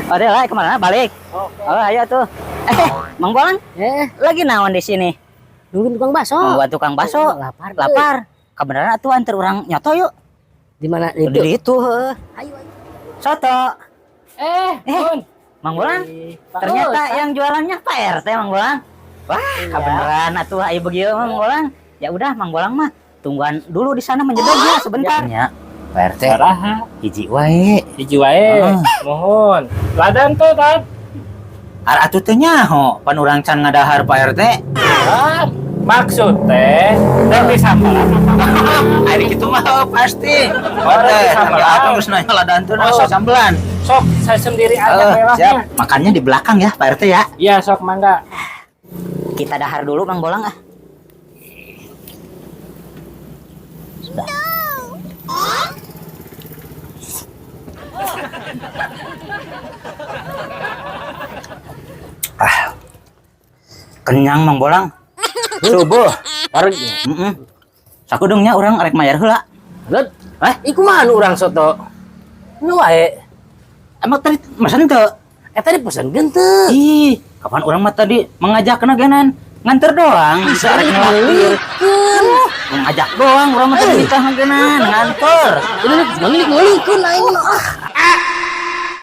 Ada lah kemana? Balik. Oh, ayo tuh. Mang Bolang? Lagi naon di sini? Nungguin tukang bakso. Buat tukang bakso. Lapar. Kebenaran atuh antar orang nyoto yuk. Di mana Di itu? Ayo. Soto. Mang Bolang. Ternyata yang jualannya Pak RT Mang Bolang. Wah, kebenaran atuh ayo begitu Mang Bolang. Ya udah Mang Bolang mah tungguan dulu di sana menjedot ya sebentar. Ya. Pak RT. Saraha. Hiji wae. Hiji wae. Mohon. Ladan tuh tan. Atuh teh nyaho pan urang can ngadahar Pak RT. Maksud teh dan disambalan Ari kitu mah pasti. Teh, aku geus nanya ladan teh sok sambelan. Sok saya sendiri aja Siap. belakangnya. Makannya di belakang ya Pak RT ya. Iya sok mangga. Kita dahar dulu Mang Bolang ah. Sudah. Kenyang Mang Bolang. Subuh. Harusnya. Sakudungnya orang rek mayar heula. Lut. Iku mah anu urang soto. Nu wae. Emang tadi mesen teu? Tadi pesan genteu. Ih, kapan orang mah tadi mengajak kena genan nganter doang bisa rek ngelakir. Mengajak doang orang mah tadi ditah genan nganter. Ini ngelikeun aing mah.